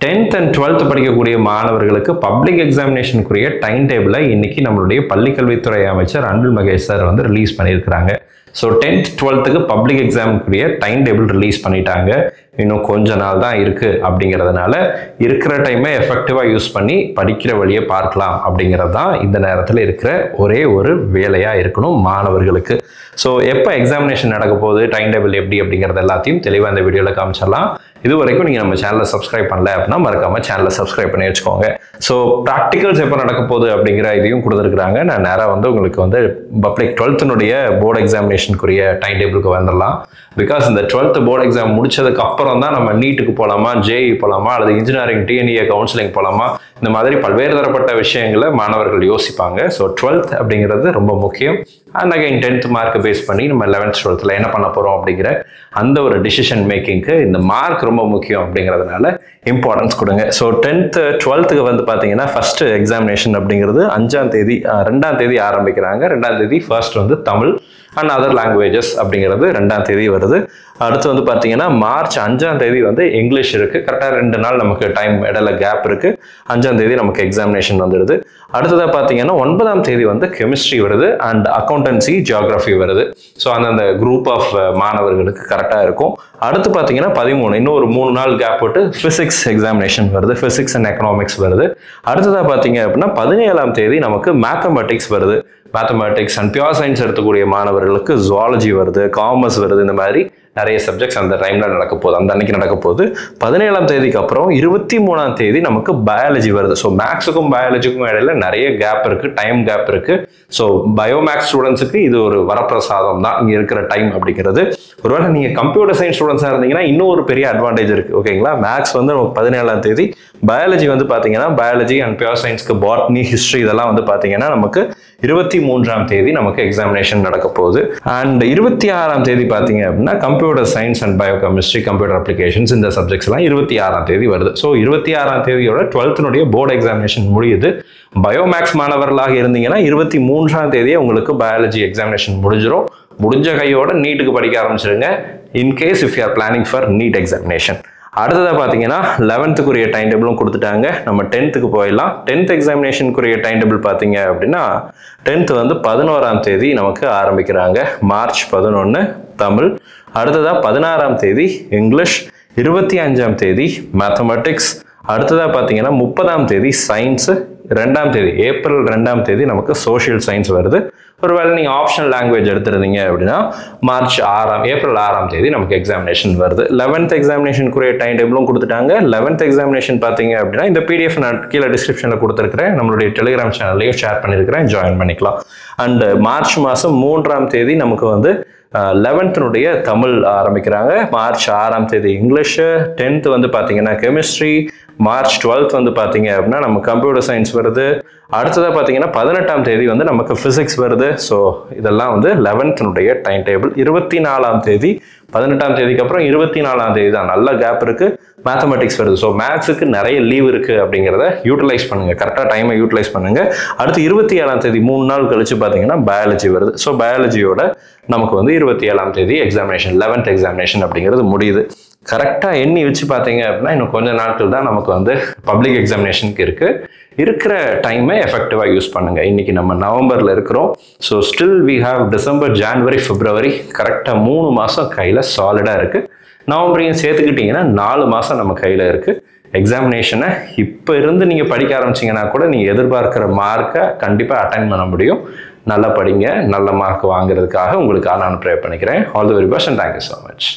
10th and 12th படிக்கக்கூடிய மாணவர்களுக்கு public எக்ஸாமினேஷனுக்குரிய time டேபிளை இன்னைக்கு நம்மளுடைய பள்ளிக்கல்வித்துறை அமைச்சர் அன்பில் மகேஷ் சார் வந்து ரிலீஸ் பண்ணியிருக்கிறாங்க. ஸோ 10th 12th பப்ளிக் எக்ஸாமுக்குரிய டைம் டேபிள் ரிலீஸ் பண்ணிட்டாங்க. இன்னும் கொஞ்ச நாள் தான் இருக்குது அப்படிங்கிறதுனால இருக்கிற டைமை எஃபெக்டிவாக யூஸ் பண்ணி படிக்கிற வழியை பார்க்கலாம் அப்படிங்கிறது தான் இந்த நேரத்தில் இருக்கிற ஒரே ஒரு வேலையாக இருக்கணும் மாணவர்களுக்கு. ஸோ எப்போ எக்ஸாமினேஷன் நடக்க போகுது, டைம் டேபிள் எப்படி அப்படிங்கிறது எல்லாத்தையும் தெளிவாக இந்த வீடியோவில் காமிச்சிடலாம். இது வரைக்கும் நீங்கள் நம்ம சேனலை சப்ஸ்கிரைப் பண்ணல அப்படின்னா மறக்காமல் சேனலை சப்ஸ்கிரைப் பண்ணி வச்சுக்கோங்க. ஸோ ப்ராக்டிகல்ஸ் எப்போ நடக்க போகுது அப்படிங்கிற இதையும் கொடுத்துருக்குறாங்க. நான் நேராக வந்து உங்களுக்கு வந்து பப்ளிக் 12th போர்டு எக்ஸாமினேஷனுக்குரிய டைம் டேபிளுக்கு வந்துடலாம். பிகாஸ் இந்த 12th போர்டு எக்ஸாம் முடிச்சதுக்கு அப்புறம் தான் நம்ம நீட்டுக்கு போகலாமா, ஜேஇ போகலாமா, அல்லது இன்ஜினியரிங் டிஎன்இஏ கவுன்சிலிங் போகலாமா, இந்த மாதிரி பல்வேறு தரப்பட்ட விஷயங்களை மாணவர்கள் யோசிப்பாங்க. ஸோ 12th அப்படிங்கிறது ரொம்ப முக்கியம். And again 10th mark base பண்ணி நம்ம 11th 12th என்ன பண்ண போகிறோம் அப்படிங்கிற அந்த ஒரு டிசிஷன் மேக்கிங்க்கு இந்த மார்க் ரொம்ப முக்கியம் அப்படிங்கிறதுனால இம்பார்ட்டன்ஸ் கொடுங்க. ஸோ 10th 12th வந்து பார்த்தீங்கன்னா ஃபர்ஸ்ட் எக்ஸாமினேஷன் அப்படிங்கிறது 5ஆம் தேதி 2ஆம் தேதி ஆரம்பிக்கிறாங்க. 2ஆம் தேதி ஃபர்ஸ்ட் வந்து தமிழ் அண்ட் அதர் லாங்குவேஜஸ் அப்படிங்கிறது 2ஆம் தேதி வருது. அடுத்து வந்து பார்த்தீங்கன்னா மார்ச் 5ஆம் தேதி வந்து இங்கிலீஷ் இருக்குது. கரெக்டாக 2 நாள் நமக்கு டைம் இடையில கேப் இருக்குது. 5ஆம் தேதி நமக்கு எக்ஸாமினேஷன் வந்துடுது. அடுத்ததாக பார்த்தீங்கன்னா 9ஆம் தேதி வந்து கெமிஸ்ட்ரி வருது அண்ட் அக்கௌண்டன்சி ஜியோகிராஃபி வருது. ஸோ அந்தந்த குரூப் ஆஃப் மாணவர்களுக்கு கரெக்டாக இருக்கும். அடுத்து பார்த்தீங்கன்னா 13 இன்னும் ஒரு 3 நாள் கேப் விட்டு ஃபிசிக்ஸ் எக்ஸாமினேஷன் வருது. ஃபிசிக்ஸ் அண்ட் எக்கனாமிக்ஸ் வருது. அடுத்ததாக பார்த்தீங்க அப்படின்னா 17ஆம் தேதி நமக்கு மேத்தமெட்டிக்ஸ் வருது. மேத்தமெட்டிக்ஸ் அண்ட் பியூர் சயின்ஸ் எடுத்துக்கூடிய மாணவர்களுக்கு ஜுவாலஜி வருது, காமர்ஸ் வருது. இந்த மாதிரி நிறைய சப்ஜெக்ட்ஸ் அந்த டைமில் நடக்க போகுது, அந்த அன்னைக்கு நடக்க போகுது. 17ஆம் தேதிக்கு அப்புறம் 23ஆம் தேதி நமக்கு பயாலஜி வருது. ஸோ மேக்ஸுக்கும் பயாலஜிக்கும் இடையில நிறைய கேப் இருக்குது, டைம் கேப் இருக்குது. ஸோ பயோமேக்ஸ் ஸ்டூடெண்ட்ஸுக்கு இது ஒரு வரப்பிரசாதம் தான் இங்கே இருக்கிற டைம் அப்படிங்கிறது. ஒருவேளை நீங்கள் கம்ப்யூட்டர் சயின்ஸ் ஸ்டூடெண்ட்ஸாக இருந்தீங்கன்னா இன்னும் ஒரு பெரிய அட்வான்டேஜ் இருக்குது. ஓகேங்களா, மேக்ஸ் வந்து நமக்கு 17ஆம் தேதி, பயாலஜி வந்து பார்த்தீங்கன்னா பயாலஜி அண்ட் பியூர் சயின்ஸ்க்கு பாட்னி, ஹிஸ்ட்ரி இதெல்லாம் வந்து பார்த்தீங்கன்னா நமக்கு 23ஆம் தேதி நமக்கு எக்ஸாமினேஷன் நடக்க போகுது. அண்ட் 26ஆம் தேதி பார்த்தீங்க அப்படின்னா computer science and biochemistry, computer applications இந்த சப்ஜெக்ட்ஸ் எல்லாம் 26ஆம் தேதி வருது. ஸோ 26ஆம் தேதியோட 12th போர்டு எக்ஸாமினேஷன் முடியுது. பயோமேக்ஸ் மாணவர்களாக இருந்தீங்கன்னா 23ஆம் தேதியே உங்களுக்கு பயாலஜி எக்ஸாமினேஷன் முடிஞ்சிடும். முடிஞ்ச கையோட நீட்டுக்கு படிக்க ஆரம்பிச்சிருங்க. In case if you are planning for NEET examination. அடுத்ததாக பார்த்தீங்கன்னா 11th டைம் டேபிளும் கொடுத்துட்டாங்க. நம்ம 10th போயிடலாம். 10th எக்ஸாமினேஷனுக்குரிய டைம் டேபிள் பார்த்தீங்க அப்படின்னா 10th வந்து 11ஆம் தேதி நமக்கு ஆரம்பிக்கிறாங்க. மார்ச் 11 தமிழ். அடுத்ததாக 16ஆம் தேதி இங்கிலீஷ். 25ஆம் தேதி மேத்தமெட்டிக்ஸ். அடுத்ததாக பார்த்தீங்கன்னா 30ஆம் தேதி சயின்ஸு. 2ஆம் தேதி ஏப்ரல் 2ஆம் தேதி நமக்கு சோஷியல் சயின்ஸ் வருது. ஒருவேளை நீங்கள் ஆப்ஷனல் லாங்குவேஜ் எடுத்துருந்தீங்க அப்படின்னா ஏப்ரல் 6ஆம் தேதி நமக்கு எக்ஸாமினேஷன் வருது. 11th எக்ஸாமினேஷனுக்குரிய டைம் டேபிளும் கொடுத்துட்டாங்க. 11th எக்ஸாமினேஷன் பார்த்தீங்க அப்படின்னா இந்த பிடிஎஃப் நான் கீழே டிஸ்கிரிப்ஷனில் கொடுத்துருக்கிறேன், நம்மளுடைய டெலிகிராம் சேனல்லையும் ஷேர் பண்ணியிருக்கிறேன், ஜாயின் பண்ணிக்கலாம். அண்ட் மார்ச் மாதம் 3ஆம் தேதி நமக்கு வந்து 11th தமிழ் ஆரம்பிக்கிறாங்க. மார்ச் 6ஆம் தேதி இங்கிலீஷு. 10th வந்து பார்த்தீங்கன்னா கெமிஸ்ட்ரி. மார்ச் 12th வந்து பார்த்தீங்க அப்படின்னா நம்ம கம்ப்யூட்டர் சயின்ஸ் வருது. அடுத்ததாக பார்த்தீங்கன்னா 18ஆம் தேதி வந்து நமக்கு ஃபிசிக்ஸ் வருது. ஸோ இதெல்லாம் வந்து 11th டைம் டேபிள். 24ஆம் தேதி 18ஆம் தேதிக்கு அப்புறம் 24ஆம் தேதி தான் நல்ல கேப் இருக்குது, மேத்தமெட்டிக்ஸ் வருது. ஸோ மேத்ஸுக்கு நிறைய லீவ் இருக்குது அப்படிங்கிறத யூட்டிலைஸ் பண்ணுங்கள், கரெக்டாக டைமை யூட்டிலைஸ் பண்ணுங்கள். அடுத்து 27ஆம் தேதி 3 நாள் கழிச்சு பார்த்தீங்கன்னா பயாலஜி வருது. ஸோ பயாலஜியோட நமக்கு வந்து 27ஆம் தேதி எக்ஸாமினேஷன், 11th எக்ஸாமினேஷன் அப்படிங்கிறது முடியுது. கரெக்டாக எண்ணி வச்சு பார்த்தீங்க அப்படின்னா இன்னும் கொஞ்சம் நாட்கள் தான் நமக்கு வந்து பப்ளிக் எக்ஸாமினேஷனுக்கு இருக்குது. இருக்கிற டைமை எஃபெக்டிவாக யூஸ் பண்ணுங்கள். இன்றைக்கி நம்ம நவம்பரில் இருக்கிறோம். So still we have December, January, February, கரெக்டாக 3 மாதம் கையில் சாலிடாக இருக்குது. நவம்பரையும் சேர்த்துக்கிட்டிங்கன்னா 4 மாதம் நம்ம கையில் இருக்குது. எக்ஸாமினேஷனை இப்போ இருந்து நீங்கள் படிக்க ஆரம்பிச்சிங்கன்னா கூட நீங்கள் எதிர்பார்க்குற மார்க்கை கண்டிப்பாக அட்டைன் பண்ண முடியும். நல்லா படிங்க, நல்ல மார்க் வாங்குறதுக்காக உங்களுக்காக நான் ப்ரே பண்ணிக்கிறேன். All the very best and thank you so much.